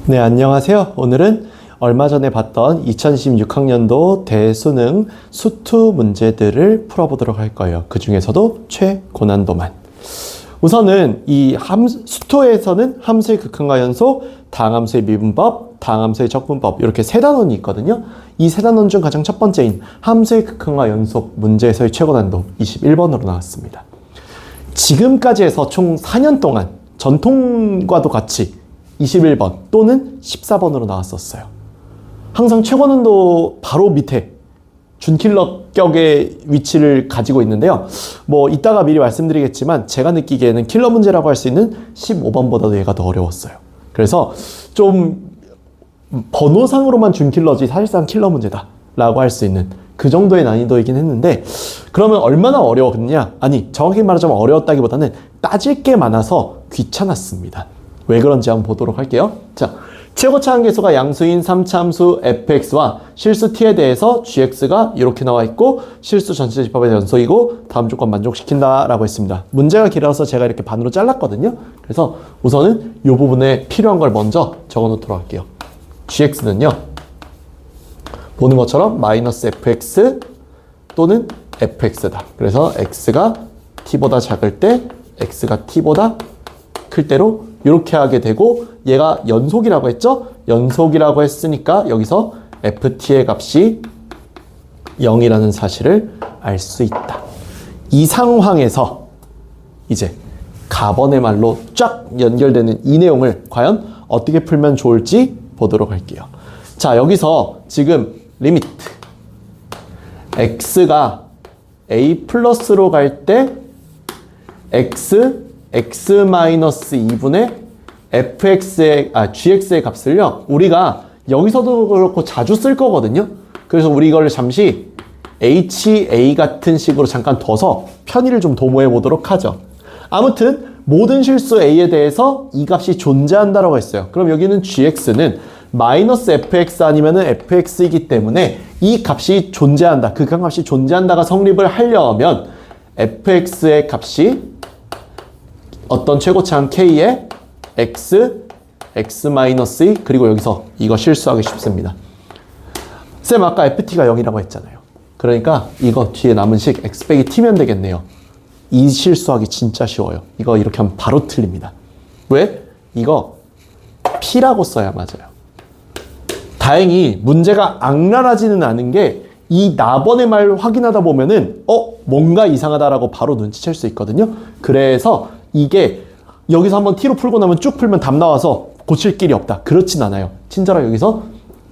네, 안녕하세요. 오늘은 얼마 전에 봤던 2016학년도 대수능 수투 문제들을 풀어보도록 할 거예요. 그 중에서도 최고난도만. 우선은 이 수투에서는 함수의 극한과 연속, 다항함수의 미분법, 다항함수의 적분법 이렇게 세 단원이 있거든요. 이 세 단원 중 가장 첫 번째인 함수의 극한과 연속 문제에서의 최고난도 21번으로 나왔습니다. 지금까지 해서 총 4년 동안 전통과도 같이 21번 또는 14번으로 나왔었어요. 항상 최고난도 바로 밑에 준킬러격의 위치를 가지고 있는데요. 뭐 이따가 미리 말씀드리겠지만 제가 느끼기에는 킬러 문제라고 할 수 있는 15번보다도 얘가 더 어려웠어요. 그래서 좀 번호상으로만 준킬러지 사실상 킬러 문제다 라고 할 수 있는 그 정도의 난이도이긴 했는데, 그러면 얼마나 어려웠냐? 아니, 정확히 말하자면 어려웠다기보다는 따질 게 많아서 귀찮았습니다. 왜 그런지 한번 보도록 할게요. 자, 최고차 한계수가 양수인 3차 함수 fx와 실수 t에 대해서 gx가 이렇게 나와 있고 실수 전체 집합의 연속이고 다음 조건 만족시킨다 라고 했습니다. 문제가 길어서 제가 이렇게 반으로 잘랐거든요. 그래서 우선은 이 부분에 필요한 걸 먼저 적어 놓도록 할게요. gx는요, 보는 것처럼 마이너스 fx 또는 fx다. 그래서 x가 t보다 작을 때 x가 t보다 클 때로 이렇게 하게 되고, 얘가 연속이라고 했죠? 연속이라고 했으니까 여기서 ft의 값이 0이라는 사실을 알 수 있다. 이 상황에서 이제 가번의 말로 쫙 연결되는 이 내용을 과연 어떻게 풀면 좋을지 보도록 할게요. 자, 여기서 지금 리미트 x가 a 플러스로 갈 때 x-2분의 gx의 값을요, 우리가 여기서도 그렇고 자주 쓸 거거든요. 그래서 우리 이걸 잠시 ha 같은 식으로 잠깐 둬서 편의를 좀 도모해 보도록 하죠. 아무튼 모든 실수 a에 대해서 이 값이 존재한다라고 했어요. 그럼 여기는 gx는 마이너스 fx 아니면은 fx이기 때문에 이 값이 존재한다, 극한값이 존재한다가 성립을 하려면 fx의 값이 어떤 최고차항 k의 x-2 그리고 여기서 이거 실수하기 쉽습니다. 쌤 아까 ft가 0이라고 했잖아요. 그러니까 이거 뒤에 남은 식 x 빼기 t면 되겠네요. 이 실수하기 진짜 쉬워요. 이거 이렇게 하면 바로 틀립니다. 왜? 이거 p라고 써야 맞아요. 다행히 문제가 악랄하지는 않은 게 이 나번의 말 확인하다 보면은 뭔가 이상하다라고 바로 눈치챌 수 있거든요. 그래서 이게 여기서 한번 t로 풀고 나면 쭉 풀면 답 나와서 고칠 길이 없다, 그렇진 않아요. 친절하게 여기서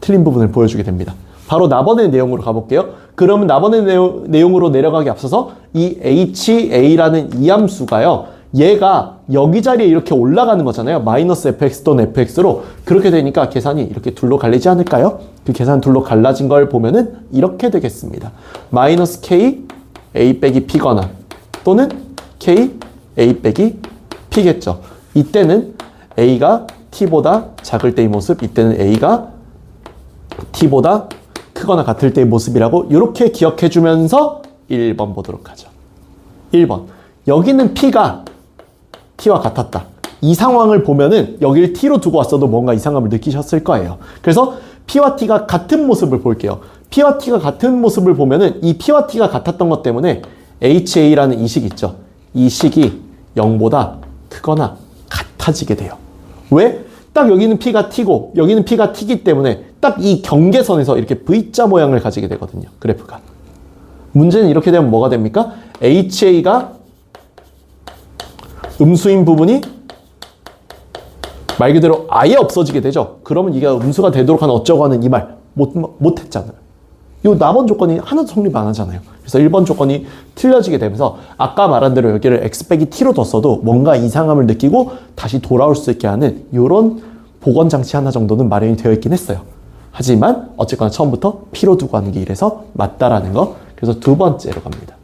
틀린 부분을 보여주게 됩니다. 바로 나번의 내용으로 가볼게요. 그러면 나번의 내용으로 내려가기 앞서서 이 ha라는 이 함수가요, 얘가 여기 자리에 이렇게 올라가는 거잖아요. 마이너스 fx 또는 fx로. 그렇게 되니까 계산이 이렇게 둘로 갈리지 않을까요? 그 계산 둘로 갈라진 걸 보면은 이렇게 되겠습니다. 마이너스 k a 빼기 p거나 또는 k a 빼기 p겠죠. 이때는 a가 t보다 작을 때의 모습, 이때는 a가 t보다 크거나 같을 때의 모습이라고 이렇게 기억해 주면서 1번 보도록 하죠. 1번. 여기는 p가 t와 같았다. 이 상황을 보면은 여기를 t로 두고 왔어도 뭔가 이상함을 느끼셨을 거예요. 그래서 p와 t가 같은 모습을 볼게요. p와 t가 같은 모습을 보면은 이 p와 t가 같았던 것 때문에 ha라는 이 식 있죠. 이 식이 0보다 크거나 같아지게 돼요. 왜? 딱 여기는 p가 t고 여기는 p가 t이기 때문에 딱 이 경계선에서 이렇게 V자 모양을 가지게 되거든요. 그래프가. 문제는 이렇게 되면 뭐가 됩니까? ha가 음수인 부분이 말 그대로 아예 없어지게 되죠. 그러면 이게 음수가 되도록 하는 어쩌고 하는 이 말 못했잖아요. 이 나번 조건이 하나도 성립 안 하잖아요. 그래서 1번 조건이 틀려지게 되면서 아까 말한 대로 여기를 x 빼기 t로 뒀어도 뭔가 이상함을 느끼고 다시 돌아올 수 있게 하는 이런 보건장치 하나 정도는 마련이 되어 있긴 했어요. 하지만 어쨌거나 처음부터 p로 두고 하는 게 이래서 맞다라는 거. 그래서 두 번째로 갑니다.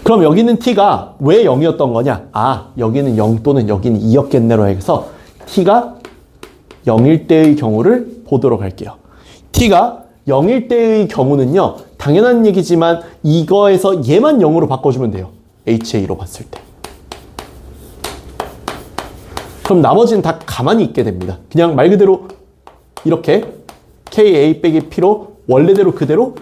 그럼 여기는 t가 왜 0이었던 거냐? 여기는 0 또는 여기는 2였겠네로 해서 t가 0일 때의 경우를 보도록 할게요. t가 0일 때의 경우는요, 당연한 얘기지만 이거에서 얘만 0으로 바꿔주면 돼요. ha로 봤을 때. 그럼 나머지는 다 가만히 있게 됩니다. 그냥 말 그대로 이렇게 KA 빼기 P로 원래대로 그대로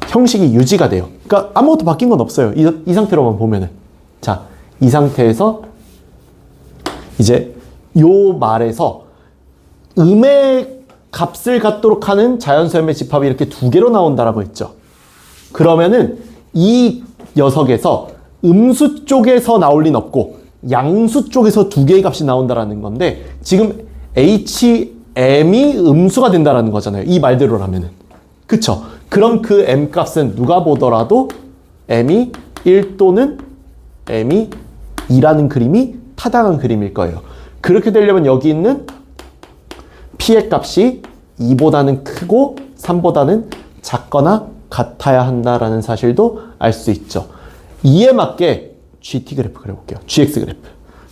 형식이 유지가 돼요. 그러니까 아무것도 바뀐 건 없어요. 이 상태로만 보면은. 자, 이 상태에서 이제 요 말에서 음의 값을 갖도록 하는 자연수음의 집합이 이렇게 두 개로 나온다라고 했죠. 그러면은 이 녀석에서 음수 쪽에서 나올 리는 없고 양수 쪽에서 두 개의 값이 나온다라는 건데 지금 HM이 음수가 된다라는 거잖아요. 이 말대로라면은. 그쵸? 그럼 그 M 값은 누가 보더라도 M이 1 또는 M이 2라는 그림이 타당한 그림일 거예요. 그렇게 되려면 여기 있는 P의 값이 2보다는 크고 3보다는 작거나 같아야 한다라는 사실도 알 수 있죠. 이에 맞게 GT 그래프 그려볼게요. GX 그래프.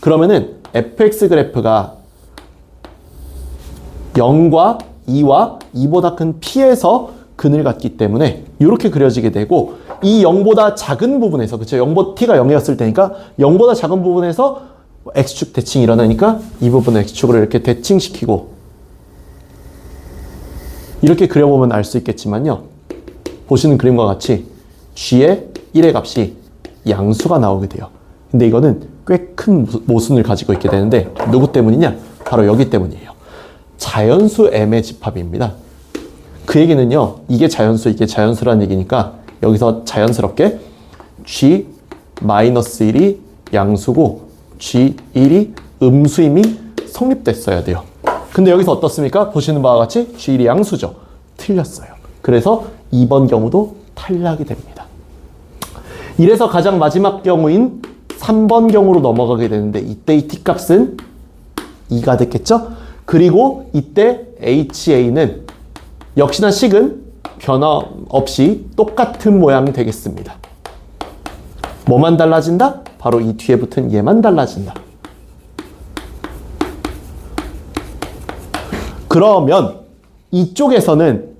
그러면은 FX 그래프가 0과 2와 2보다 큰 P에서 근을 갖기 때문에 이렇게 그려지게 되고 이 0보다 작은 부분에서 그쵸? T가 0이었을 때니까 0보다 작은 부분에서 X축 대칭이 일어나니까 이 부분을 X축으로 이렇게 대칭시키고 이렇게 그려보면 알 수 있겠지만요. 보시는 그림과 같이 G의 1의 값이 양수가 나오게 돼요. 근데 이거는 꽤 큰 모순을 가지고 있게 되는데 누구 때문이냐? 바로 여기 때문이에요. 자연수 M의 집합입니다. 그 얘기는요. 이게 자연수, 이게 자연수라는 얘기니까 여기서 자연스럽게 G-1이 양수고 G1이 음수임이 성립됐어야 돼요. 근데 여기서 어떻습니까? 보시는 바와 같이 G1이 양수죠. 틀렸어요. 그래서 2번 경우도 탈락이 됩니다. 이래서 가장 마지막 경우인 3번 경우로 넘어가게 되는데 이때 이 T값은 2가 됐겠죠? 그리고 이때 HA는 역시나 식은 변화 없이 똑같은 모양이 되겠습니다. 뭐만 달라진다? 바로 이 뒤에 붙은 얘만 달라진다. 그러면 이쪽에서는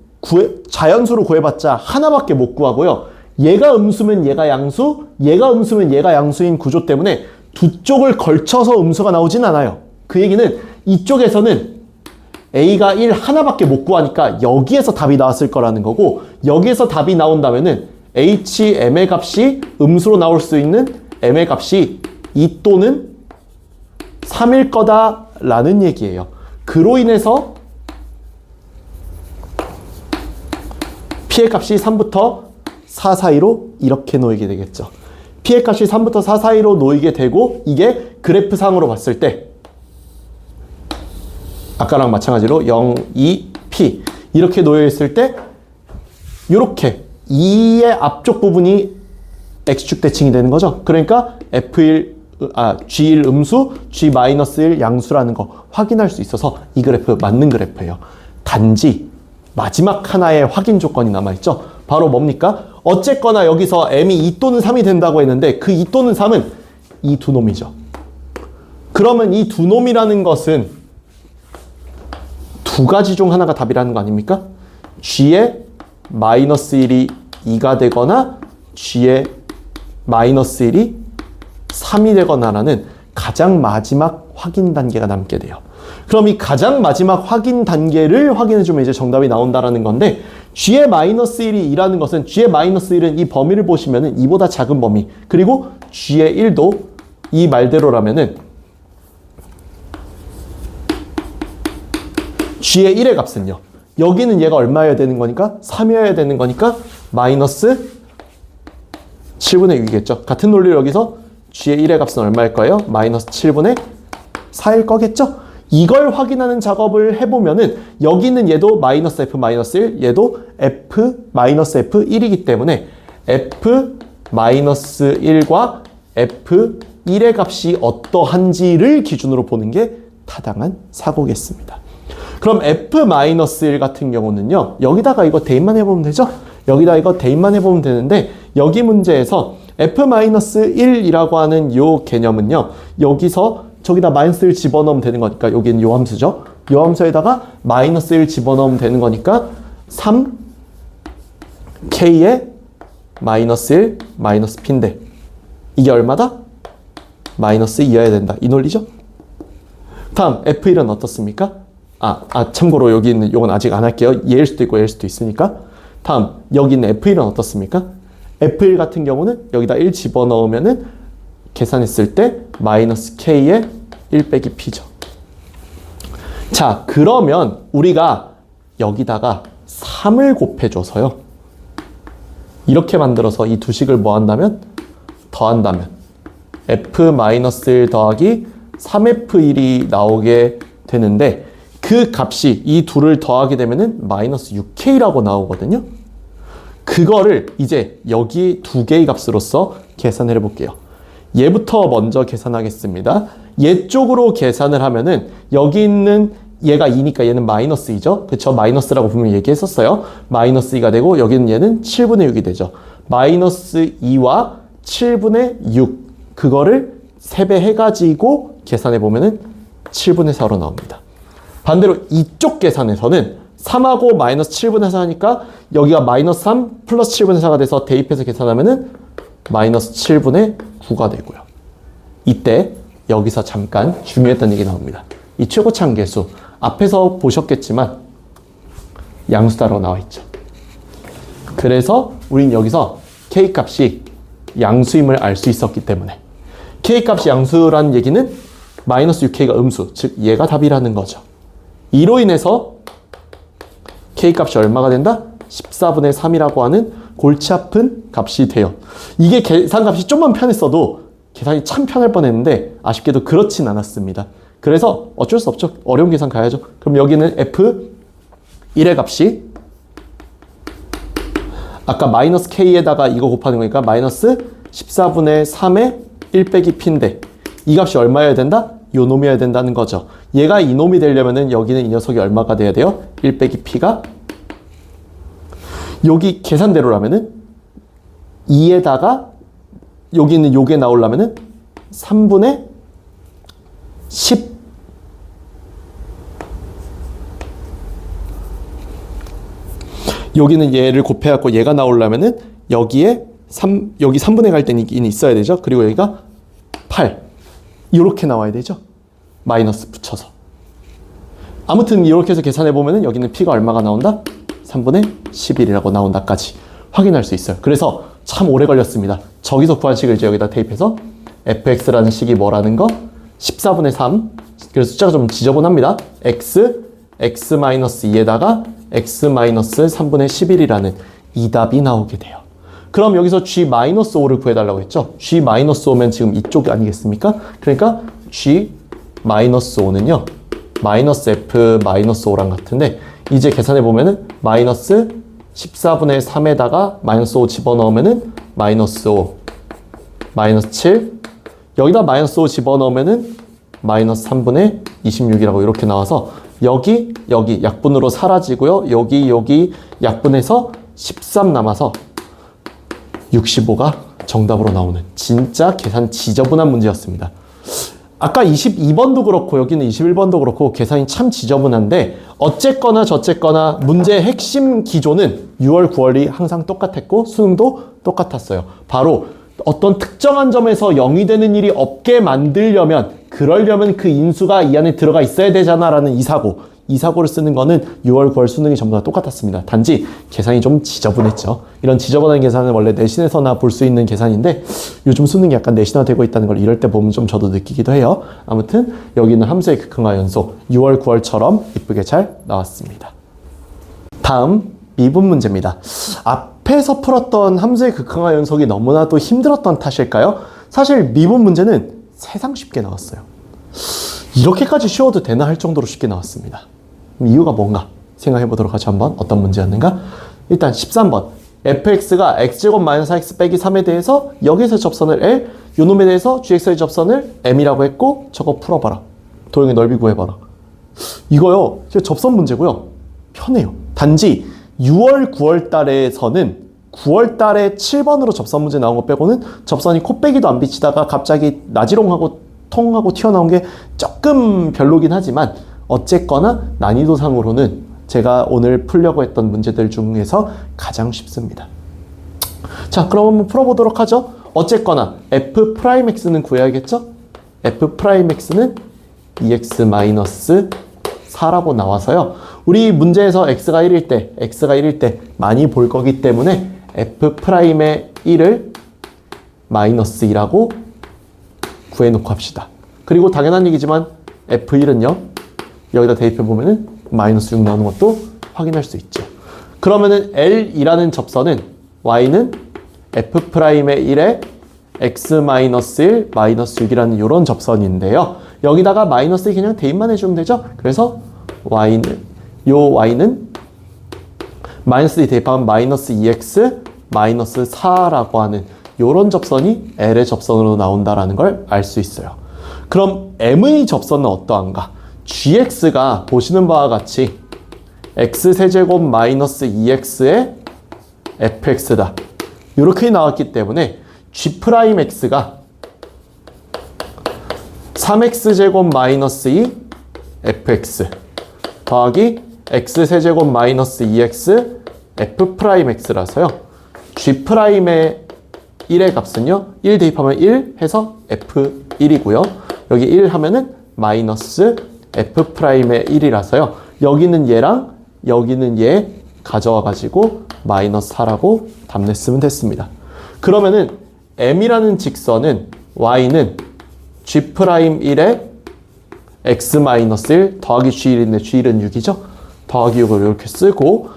자연수로 구해봤자 하나밖에 못 구하고요. 얘가 음수면 얘가 양수, 얘가 음수면 얘가 양수인 구조 때문에 두 쪽을 걸쳐서 음수가 나오진 않아요. 그 얘기는 이쪽에서는 A가 1 하나밖에 못 구하니까 여기에서 답이 나왔을 거라는 거고 여기에서 답이 나온다면은 HM의 값이 음수로 나올 수 있는 M의 값이 2 또는 3일 거다라는 얘기예요. 그로 인해서 P의 값이 3부터 4 사이로 이렇게 놓이게 되겠죠. P의 값이 3부터 4 사이로 놓이게 되고 이게 그래프상으로 봤을 때 아까랑 마찬가지로 0, 2, P 이렇게 놓여 있을 때 이렇게 2의 앞쪽 부분이 X축 대칭이 되는 거죠. 그러니까 G1 음수, G-1 양수라는 거 확인할 수 있어서 이 그래프 맞는 그래프예요. 단지 마지막 하나의 확인 조건이 남아있죠. 바로 뭡니까? 어쨌거나 여기서 M이 2 또는 3이 된다고 했는데 그 2 또는 3은 이 두 놈이죠. 그러면 이 두 놈이라는 것은 두 가지 중 하나가 답이라는 거 아닙니까? G의 -1이 2가 되거나 G의 -1이 3이 되거나라는 가장 마지막 확인 단계가 남게 돼요. 그럼 이 가장 마지막 확인 단계를 확인해주면 이제 정답이 나온다라는 건데 G의 -1이 2라는 것은 G의 -1은 이 범위를 보시면은 2보다 작은 범위 그리고 G의 1도 이 말대로라면은 G의 1의 값은요. 여기는 얘가 얼마여야 되는 거니까? 3이어야 되는 거니까 마이너스 7분의 6이겠죠. 같은 논리로 여기서 G의 1의 값은 얼마일 거예요? 마이너스 7분의 4일 거겠죠? 이걸 확인하는 작업을 해보면은 여기는 얘도 마이너스 F 마이너스 1, 얘도 F 마이너스 F 1이기 때문에 F 마이너스 1과 F 1의 값이 어떠한지를 기준으로 보는 게 타당한 사고겠습니다. 그럼 F-1 같은 경우는요. 여기다가 이거 대입만 해보면 되죠? 여기다 이거 대입만 해보면 되는데 여기 문제에서 F-1이라고 하는 요 개념은요. 여기서 저기다 -1 집어넣으면 되는 거니까 여기는 요 함수죠. 요 함수에다가 -1 집어넣으면 되는 거니까 3K의 -1 -P인데 이게 얼마다? 마이너스 2여야 된다. 이 논리죠? 다음 F1은 어떻습니까? 참고로 여기 있는 요건 아직 안 할게요. 얘일 수도 있고 얘일 수도 있으니까. 다음 여기 있는 F1은 어떻습니까? F1 같은 경우는 여기다 1 집어넣으면은 계산했을 때 마이너스 K에 1 빼기 P죠. 자, 그러면 우리가 여기다가 3을 곱해줘서요. 이렇게 만들어서 이 두 식을 뭐 한다면? 더한다면 F-1 더하기 3F1이 나오게 되는데 그 값이 이 둘을 더하게 되면은 마이너스 6K라고 나오거든요. 그거를 이제 여기 두 개의 값으로서 계산을 해볼게요. 얘부터 먼저 계산하겠습니다. 얘 쪽으로 계산을 하면은 여기 있는 얘가 2니까 얘는 마이너스 2죠. 그쵸? 마이너스라고 분명히 얘기했었어요. 마이너스 2가 되고 여기는 얘는 7분의 6이 되죠. 마이너스 2와 7분의 6 그거를 3배 해가지고 계산해보면은 7분의 4로 나옵니다. 반대로 이쪽 계산에서는 3하고 마이너스 7분의 4니까 여기가 마이너스 3 플러스 7분의 4가 돼서 대입해서 계산하면은 마이너스 7분의 9가 되고요. 이때 여기서 잠깐 중요했던 얘기 나옵니다. 이 최고차항계수 앞에서 보셨겠지만 양수다라고 나와 있죠. 그래서 우린 여기서 K값이 양수임을 알 수 있었기 때문에 K값이 양수라는 얘기는 마이너스 6K가 음수, 즉 얘가 답이라는 거죠. 이로 인해서 K값이 얼마가 된다? 14분의 3이라고 하는 골치 아픈 값이 돼요. 이게 계산값이 좀만 편했어도 계산이 참 편할 뻔했는데 아쉽게도 그렇진 않았습니다. 그래서 어쩔 수 없죠. 어려운 계산 가야죠. 그럼 여기는 F1의 값이 아까 마이너스 K에다가 이거 곱하는 거니까 마이너스 14분의 3의 1 빼기 P인데 이 값이 얼마여야 된다? 요 놈이어야 된다는 거죠. 얘가 이 놈이 되려면은 여기는 이 녀석이 얼마가 돼야 돼요? 1 빼기 P가 여기 계산대로라면은 2에다가 여기 있는 요게 나오려면은 3분의 10 여기는 얘를 곱해갖고 얘가 나오려면은 여기에 여기 3분의 갈 때는 있어야 되죠. 그리고 여기가 8 이렇게 나와야 되죠. 마이너스 붙여서 아무튼 이렇게 해서 계산해 보면은 여기는 P가 얼마가 나온다? 3분의 11이라고 나온다까지 확인할 수 있어요. 그래서 참 오래 걸렸습니다. 저기서 구한 식을 이제 여기다 대입해서 fx라는 식이 뭐라는 거? 14분의 3 그래서 숫자가 좀 지저분합니다. x-2에다가 x-3분의 11이라는 이 답이 나오게 돼요. 그럼 여기서 g-5를 구해달라고 했죠. g-5면 지금 이쪽 아니겠습니까? 그러니까 g-5는요 마이너스 f-5랑 같은데 이제 계산해 보면은 마이너스 14분의 3에다가 마이너스 5 집어넣으면은 마이너스 5 마이너스 7 여기다 마이너스 5 집어넣으면은 마이너스 3분의 26이라고 이렇게 나와서 여기 약분으로 사라지고요. 여기 약분해서 13 남아서 65가 정답으로 나오는 진짜 계산 지저분한 문제였습니다. 아까 22번도 그렇고 여기는 21번도 그렇고 계산이 참 지저분한데 어쨌거나 저쨌거나 문제의 핵심 기조는 6월, 9월이 항상 똑같았고 수능도 똑같았어요. 바로 어떤 특정한 점에서 0이 되는 일이 없게 만들려면 그러려면 그 인수가 이 안에 들어가 있어야 되잖아 라는 이 사고를 쓰는 거는 6월, 9월 수능이 전부 다 똑같았습니다. 단지 계산이 좀 지저분했죠. 이런 지저분한 계산은 원래 내신에서나 볼 수 있는 계산인데 요즘 수능이 약간 내신화되고 있다는 걸 이럴 때 보면 좀 저도 느끼기도 해요. 아무튼 여기는 함수의 극한과 연속 6월, 9월처럼 이쁘게 잘 나왔습니다. 다음 미분 문제입니다. 앞에서 풀었던 함수의 극한과 연속이 너무나도 힘들었던 탓일까요? 사실 미분 문제는 세상 쉽게 나왔어요. 이렇게까지 쉬워도 되나 할 정도로 쉽게 나왔습니다. 이유가 뭔가 생각해 보도록 하죠. 한번 어떤 문제였는가? 일단 13번 fx가 x제곱 마이너스 4x 빼기 3에 대해서 여기서 접선을 L 요놈에 대해서 gx의 접선을 m이라고 했고 저거 풀어봐라. 도형의 넓이 구해봐라. 이거요 접선 문제고요. 편해요. 단지 6월 9월 달에서는 9월 달에 7번으로 접선 문제 나온 거 빼고는 접선이 코빼기도 안 비치다가 갑자기 나지롱하고 통하고 튀어나온 게 조금 별로긴 하지만 어쨌거나 난이도상으로는 제가 오늘 풀려고 했던 문제들 중에서 가장 쉽습니다. 자, 그럼 한번 풀어보도록 하죠. 어쨌거나 f'x는 구해야겠죠? f'x는 2x-4라고 나와서요. 우리 문제에서 x가 1일 때 많이 볼 거기 때문에 f'의 1을 -2라고 구해놓고 합시다. 그리고 당연한 얘기지만 f1은요. 여기다 대입해보면은 -6 나오는 것도 확인할 수 있죠. 그러면은 L이라는 접선은 y는 f'의 1에 x-1, -6이라는 이런 접선인데요. 여기다가 -1 그냥 대입만 해주면 되죠. 그래서 y는 -2 대입하면 -2x, -4라고 하는 이런 접선이 L의 접선으로 나온다라는 걸 알 수 있어요. 그럼 M의 접선은 어떠한가? gx가 보시는 바와 같이 x세제곱 -2x의 fx다. 이렇게 나왔기 때문에 g'x가 3x제곱 -2 fx 더하기 x세제곱 -2x f'x라서요. g'의 1의 값은요. 1 대입하면 1 해서 f1이고요. 여기 1 하면은 마이너스 f'의 1이라서요. 여기는 얘랑 여기는 얘 가져와가지고 -4라고 답냈으면 됐습니다. 그러면은 m이라는 직선은 y는 g'1에 x-1 더하기 g1인데 g1은 6이죠? 더하기 6을 이렇게 쓰고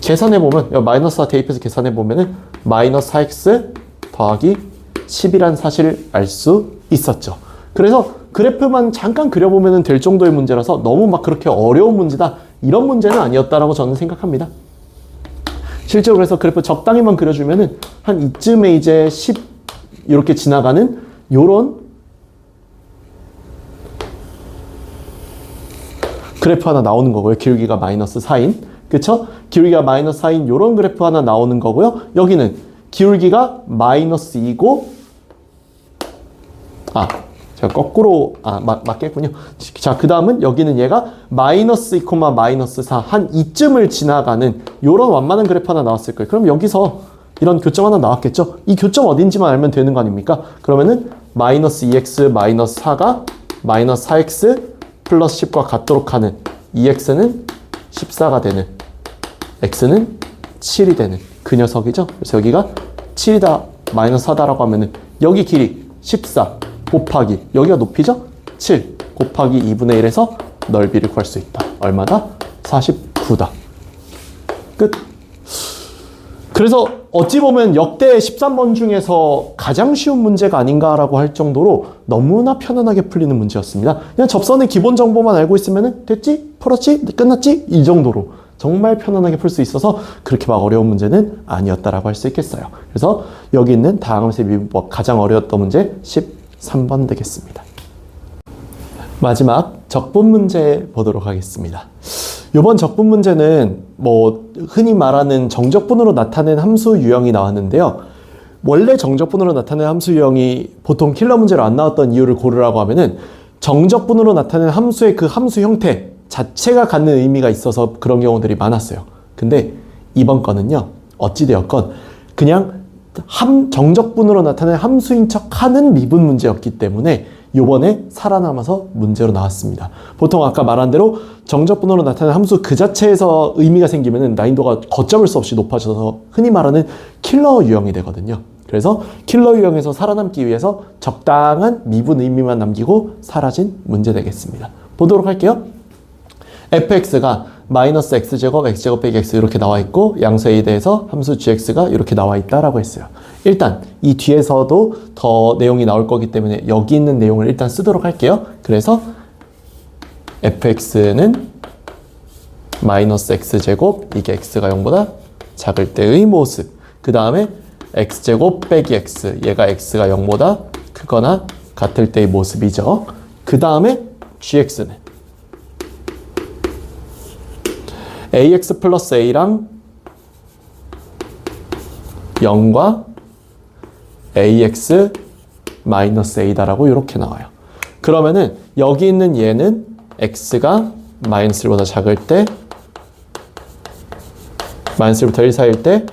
계산해보면 -4 대입해서 계산해보면은 -4x 더하기 10이란 사실을 알 수 있었죠. 그래서 그래프만 잠깐 그려보면 될 정도의 문제라서 너무 막 그렇게 어려운 문제다 이런 문제는 아니었다라고 저는 생각합니다. 실제로 그래서 그래프 적당히만 그려주면은 한 이쯤에 이제 10 이렇게 지나가는 요런 그래프 하나 나오는 거고요. 기울기가 -4인 그쵸? 기울기가 -4인 요런 그래프 하나 나오는 거고요. 여기는 기울기가 -2고 제가 거꾸로 맞겠군요. 자, 그 다음은 여기는 얘가 -2, -4 한 이쯤을 지나가는 요런 완만한 그래프 하나 나왔을 거예요. 그럼 여기서 이런 교점 하나 나왔겠죠? 이 교점 어딘지만 알면 되는 거 아닙니까? 그러면은 -2x, -4가 -4x 플러스 10과 같도록 하는 2x는 14가 되는 x는 7이 되는 그 녀석이죠. 그래서 여기가 7이다 -4다라고 하면은 여기 길이 14 곱하기 여기가 높이죠? 7 곱하기 2분의 1에서 넓이를 구할 수 있다. 얼마다? 49다. 끝. 그래서 어찌 보면 역대 13번 중에서 가장 쉬운 문제가 아닌가라고 할 정도로 너무나 편안하게 풀리는 문제였습니다. 그냥 접선의 기본 정보만 알고 있으면 됐지? 풀었지? 끝났지? 이 정도로 정말 편안하게 풀 수 있어서 그렇게 막 어려운 문제는 아니었다라고 할 수 있겠어요. 그래서 여기 있는 다항함수의 미분법 가장 어려웠던 문제 13번 되겠습니다. 마지막 적분 문제 보도록 하겠습니다. 이번 적분 문제는 흔히 말하는 정적분으로 나타낸 함수 유형이 나왔는데요. 원래 정적분으로 나타낸 함수 유형이 보통 킬러 문제로 안 나왔던 이유를 고르라고 하면은 정적분으로 나타낸 함수의 그 함수 형태 자체가 갖는 의미가 있어서 그런 경우들이 많았어요. 근데 이번 거는요. 어찌되었건 그냥 정적분으로 나타낸 함수인 척 하는 미분 문제였기 때문에 요번에 살아남아서 문제로 나왔습니다. 보통 아까 말한 대로 정적분으로 나타낸 함수 그 자체에서 의미가 생기면 난이도가 걷잡을 수 없이 높아져서 흔히 말하는 킬러 유형이 되거든요. 그래서 킬러 유형에서 살아남기 위해서 적당한 미분 의미만 남기고 사라진 문제 되겠습니다. 보도록 할게요. fx가 -x제곱, x제곱 빼기 x 이렇게 나와 있고 양수 a에 대해서 함수 gx가 이렇게 나와 있다라고 했어요. 일단 이 뒤에서도 더 내용이 나올 거기 때문에 여기 있는 내용을 일단 쓰도록 할게요. 그래서 fx는 -x제곱, 이게 x가 0보다 작을 때의 모습. 그 다음에 x제곱 빼기 x, 얘가 x가 0보다 크거나 같을 때의 모습이죠. 그 다음에 gx는 ax 플러스 a랑 0과 ax 마이너스 a다라고 이렇게 나와요. 그러면은 여기 있는 얘는 x가 -1보다 작을 때 -1부터 1 사이일 때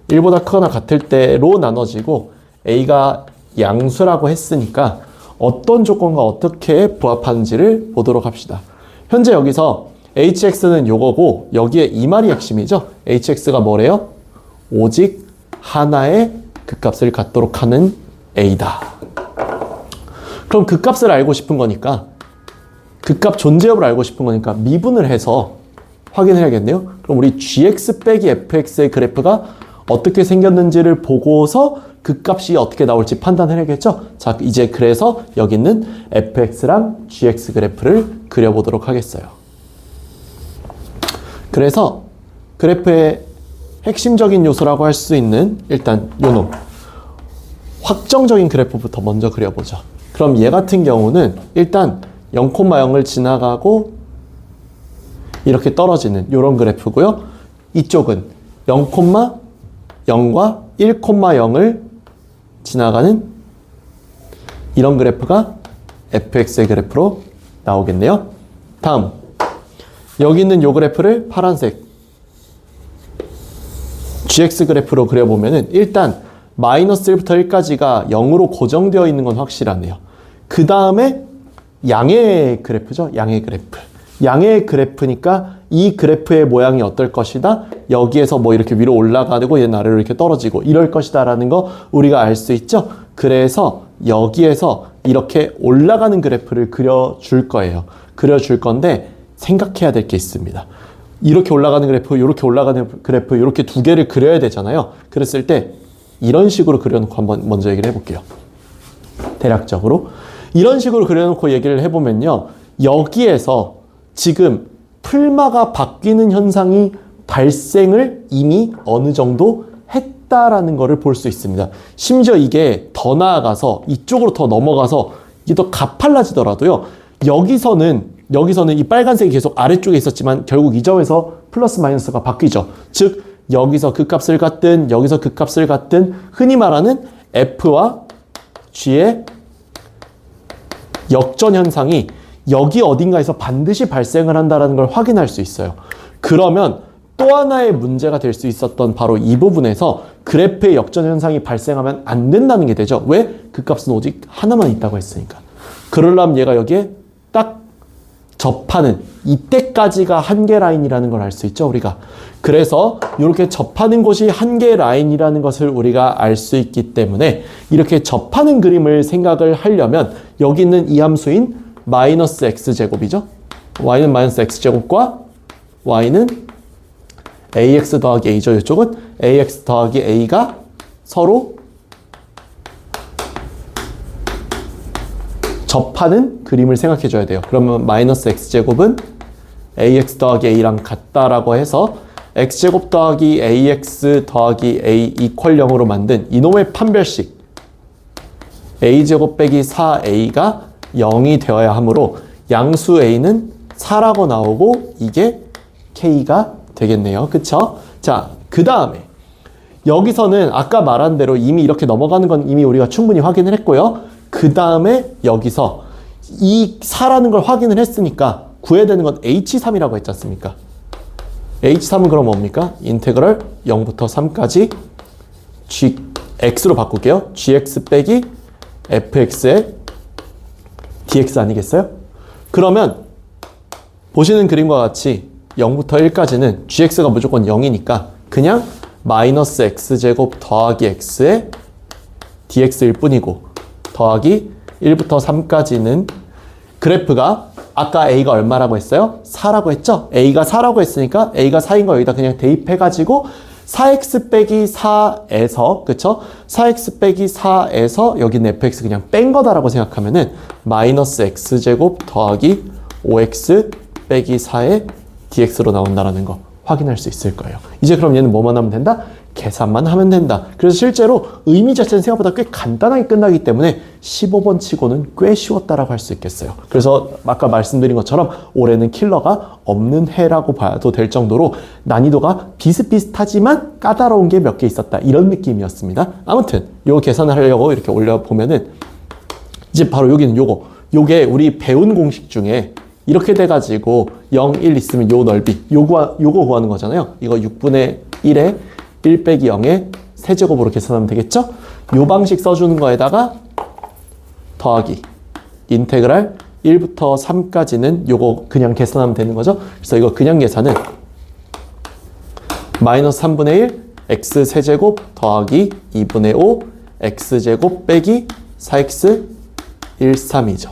1보다 크거나 같을 때로 나눠지고 a가 양수라고 했으니까 어떤 조건과 어떻게 부합하는지를 보도록 합시다. 현재 여기서 hx는 요거고 여기에 이 말이 핵심이죠. hx가 뭐래요? 오직 하나의 극값을 갖도록 하는 a다. 그럼 극값을 알고 싶은 거니까 극값 존재 여부를 알고 싶은 거니까 미분을 해서 확인해야겠네요. 그럼 우리 gx 빼기 fx의 그래프가 어떻게 생겼는지를 보고서 극값이 어떻게 나올지 판단해야겠죠. 자, 이제 그래서 여기 있는 fx랑 gx 그래프를 그려보도록 하겠어요. 그래서 그래프의 핵심적인 요소라고 할 수 있는 일단 요놈 확정적인 그래프부터 먼저 그려보죠. 그럼 얘 같은 경우는 일단 0,0을 지나가고 이렇게 떨어지는 이런 그래프고요. 이쪽은 0,0과 1,0을 지나가는 이런 그래프가 fx의 그래프로 나오겠네요. 다음 여기 있는 이 그래프를 파란색 gx 그래프로 그려보면은 일단 마이너스 1부터 1까지가 0으로 고정되어 있는 건 확실하네요. 그 다음에 양의 그래프죠. 양의 그래프. 양의 그래프니까 이 그래프의 모양이 어떨 것이다. 여기에서 뭐 이렇게 위로 올라가고 얘는 아래로 이렇게 떨어지고 이럴 것이다 라는 거 우리가 알 수 있죠. 그래서 여기에서 이렇게 올라가는 그래프를 그려줄 거예요. 그려줄 건데 생각해야 될 게 있습니다. 이렇게 올라가는 그래프, 이렇게 올라가는 그래프, 이렇게 두 개를 그려야 되잖아요. 그랬을 때 이런 식으로 그려놓고 한번 먼저 얘기를 해볼게요. 대략적으로 이런 식으로 그려놓고 얘기를 해보면요. 여기에서 지금 풀마가 바뀌는 현상이 발생을 이미 어느 정도 했다라는 거를 볼 수 있습니다. 심지어 이게 더 나아가서 이쪽으로 더 넘어가서 이게 더 가팔라지더라도요. 여기서는 이 빨간색이 계속 아래쪽에 있었지만 결국 이 점에서 플러스 마이너스가 바뀌죠. 즉 여기서 극값을 갖든 여기서 극값을 갖든 흔히 말하는 F와 G의 역전 현상이 여기 어딘가에서 반드시 발생을 한다는 걸 확인할 수 있어요. 그러면 또 하나의 문제가 될 수 있었던 바로 이 부분에서 그래프의 역전 현상이 발생하면 안 된다는 게 되죠. 왜? 극값은 오직 하나만 있다고 했으니까. 그러려면 얘가 여기에 딱 접하는 이때까지가 한계 라인이라는 걸 알 수 있죠, 우리가. 그래서 이렇게 접하는 곳이 한계 라인이라는 것을 우리가 알 수 있기 때문에 이렇게 접하는 그림을 생각을 하려면 여기 있는 이 함수인 마이너스 x제곱이죠. y는 마이너스 x제곱과 y는 ax 더하기 a죠. 이쪽은 ax 더하기 a가 서로 접하는 그림을 생각해 줘야 돼요. 그러면 마이너스 x제곱은 ax 더하기 a랑 같다라고 해서 x제곱 더하기 ax 더하기 a 이퀄 0으로 만든 이놈의 판별식 a제곱 빼기 4a가 0이 되어야 하므로 양수 a는 4라고 나오고 이게 k가 되겠네요. 그쵸? 자, 그 다음에 여기서는 아까 말한 대로 이미 이렇게 넘어가는 건 이미 우리가 충분히 확인을 했고요. 그 다음에 여기서 이 4라는 걸 확인을 했으니까 구해야 되는 건 h3이라고 했지 않습니까? h3은 그럼 뭡니까? 인테그럴 0부터 3까지 x로 바꿀게요. gx 빼기 fx의 dx 아니겠어요? 그러면 보시는 그림과 같이 0부터 1까지는 gx가 무조건 0이니까 그냥 마이너스 x제곱 더하기 x의 dx일 뿐이고 더하기 1부터 3까지는 그래프가 아까 a가 얼마라고 했어요? 4라고 했죠? a가 4라고 했으니까 a가 4인 거 여기다 그냥 대입해가지고 4x 빼기 4에서 그쵸? 4x 빼기 4에서 여기는 fx 그냥 뺀 거다라고 생각하면은 마이너스 x제곱 더하기 5x 빼기 4의 dx로 나온다라는 거 확인할 수 있을 거예요. 이제 그럼 얘는 뭐만 하면 된다? 계산만 하면 된다. 그래서 실제로 의미 자체는 생각보다 꽤 간단하게 끝나기 때문에 15번 치고는 꽤 쉬웠다라고 할 수 있겠어요. 그래서 아까 말씀드린 것처럼 올해는 킬러가 없는 해라고 봐도 될 정도로 난이도가 비슷비슷하지만 까다로운 게 몇 개 있었다. 이런 느낌이었습니다. 아무튼 요 계산을 하려고 이렇게 올려보면은 이제 바로 여기는 요게 우리 배운 공식 중에 이렇게 돼가지고 0, 1 있으면 요 넓이 요거 구하는 거잖아요. 이거 6분의 1에 1 빼기 0의 세제곱으로 계산하면 되겠죠? 요 방식 써주는 거에다가 더하기 인테그랄 1부터 3까지는 요거 그냥 계산하면 되는 거죠. 그래서 이거 그냥 계산은 마이너스 3분의 1 x세제곱 더하기 2분의 5 x제곱 빼기 4x 1, 3이죠.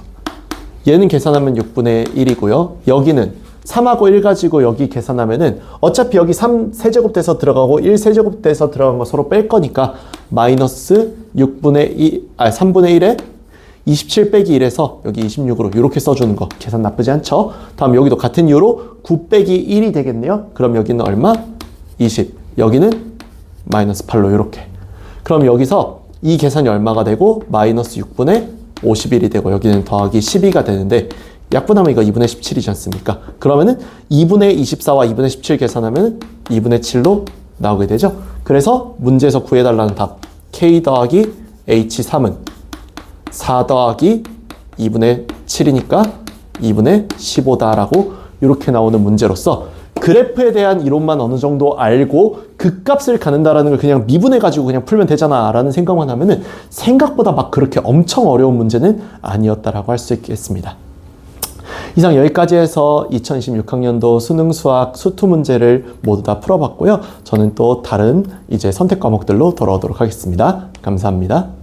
얘는 계산하면 6분의 1이고요. 여기는 3하고 1 가지고 여기 계산하면은 어차피 여기 3 세제곱 돼서 들어가고 1 세제곱 돼서 들어간 거 서로 뺄 거니까 마이너스 3분의 1에 27 빼기 1에서 여기 26으로 이렇게 써주는 거 계산 나쁘지 않죠? 다음 여기도 같은 이유로 9 빼기 1이 되겠네요. 그럼 여기는 얼마? 20. 여기는 마이너스 8로 이렇게. 그럼 여기서 이 계산이 얼마가 되고 마이너스 6분의 51이 되고 여기는 더하기 12가 되는데 약분하면 이거 2분의 17이지 않습니까? 그러면은 2분의 24와 2분의 17 계산하면 2분의 7로 나오게 되죠. 그래서 문제에서 구해달라는 답 K 더하기 H3은 4 더하기 2분의 7이니까 2분의 15다라고 이렇게 나오는 문제로서 그래프에 대한 이론만 어느 정도 알고 그 값을 가는다라는 걸 그냥 미분해가지고 그냥 풀면 되잖아 라는 생각만 하면은 생각보다 막 그렇게 엄청 어려운 문제는 아니었다라고 할 수 있겠습니다. 이상 여기까지 해서 2026학년도 수능 수학 수투 문제를 모두 다 풀어봤고요. 저는 또 다른 이제 선택 과목들로 돌아오도록 하겠습니다. 감사합니다.